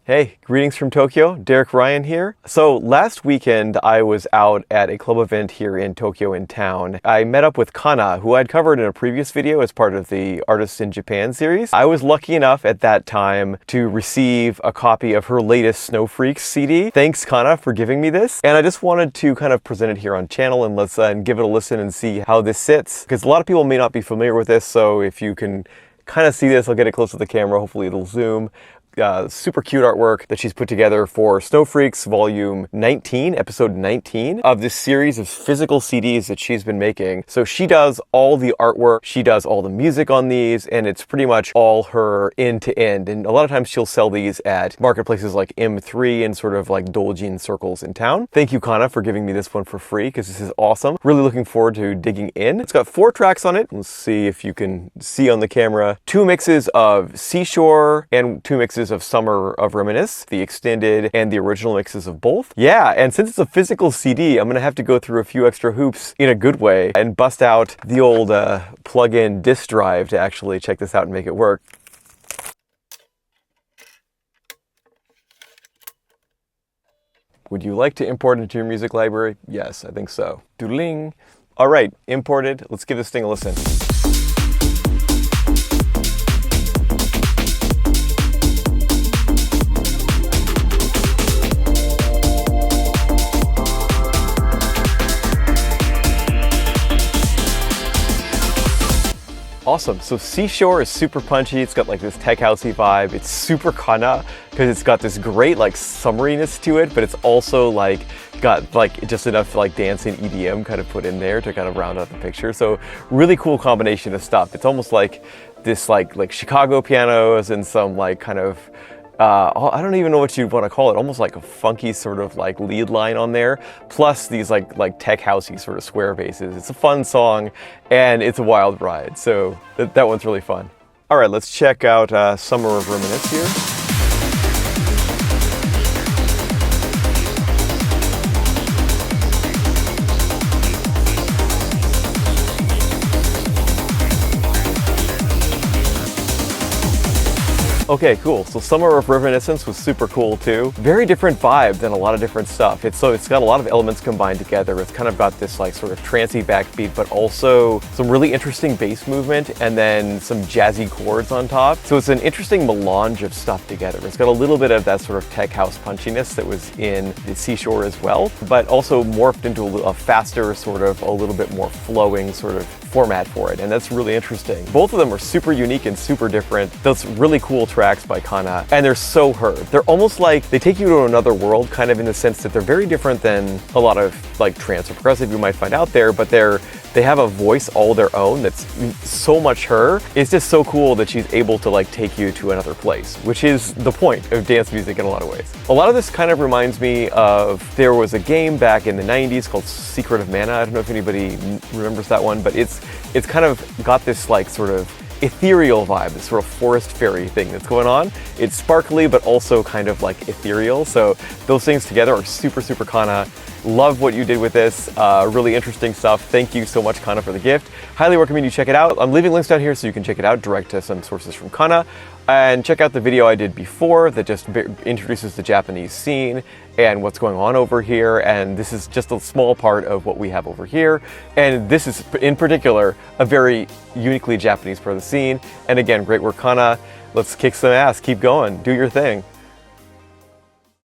Hey, greetings from Tokyo. Derek Ryan here. So last weekend I was out at a club event here in Tokyo in town. I met up with KaNa, who I'd covered in a previous video as part of the Artists in Japan series. I was lucky enough at that time to receive a copy of her latest Snow Freques CD. Thanks KaNa for giving me this. And I just wanted to kind of present it here on channel and let's give it a listen and see how this sits. Because a lot of people may not be familiar with this, so if you can kind of see this, I'll get it close to the camera, hopefully it'll zoom. Super cute artwork that she's put together for Snow Freques Volume 19, Episode 19 of this series of physical CDs that she's been making. So she does all the artwork, she does all the music on these, and it's pretty much all her end to end. And a lot of times she'll sell these at marketplaces like M3 and sort of like Doujin circles in town. Thank you, KaNa, for giving me this one for free because this is awesome. Really looking forward to digging in. It's got 4 tracks on it. Let's see if you can see on the camera. 2 mixes of Seashore and 2 mixes of Summer of Reminisce, the extended and the original mixes of both. Yeah, and since it's a physical CD, I'm gonna have to go through a few extra hoops in a good way and bust out the old plug-in disk drive to actually check this out and make it work. Would you like to import it into your music library? Yes, I think so. Doodling. All right, imported. Let's give this thing a listen. Awesome. So Seashore is super punchy. It's got like this tech housey vibe. It's super KaNa because it's got this great like summeriness to it, but it's also like got like just enough like dance and EDM kind of put in there to kind of round out the picture. So really cool combination of stuff. It's almost like this like Chicago pianos and some like kind of I don't even know what you'd want to call it, almost like a funky sort of like lead line on there, plus these like tech housey sort of square basses. It's a fun song and it's a wild ride, so that one's really fun. All right, let's check out Summer of Reminisce here. Okay, cool. So Summer of Reminiscence was super cool too. Very different vibe than a lot of different stuff. It's got a lot of elements combined together. It's kind of got this like sort of trancey backbeat, but also some really interesting bass movement and then some jazzy chords on top. So it's an interesting melange of stuff together. It's got a little bit of that sort of tech house punchiness that was in the Seashore as well, but also morphed into a faster sort of a little bit more flowing sort of format for it, and that's really interesting. Both of them are super unique and super different. Those really cool tracks by KaNa, and they're so her. They're almost like they take you to another world, kind of in the sense that they're very different than a lot of like trance or progressive you might find out there, but they have a voice all their own that's so much her. It's just so cool that she's able to like take you to another place, which is the point of dance music in a lot of ways. A lot of this kind of reminds me of, there was a game back in the 90s called Secret of Mana. I don't know if anybody remembers that one, but it's kind of got this like sort of ethereal vibe, this sort of forest fairy thing that's going on. It's sparkly, but also kind of like ethereal. So those things together are super, super KaNa. Love what you did with this. Really interesting stuff. Thank you so much, KaNa, for the gift. Highly recommend you check it out. I'm leaving links down here so you can check it out, direct to some sources from KaNa. And check out the video I did before that just introduces the Japanese scene and what's going on over here. And this is just a small part of what we have over here. And this is, in particular, a very uniquely Japanese part of the scene. And again, great work, KaNa. Let's kick some ass. Keep going. Do your thing.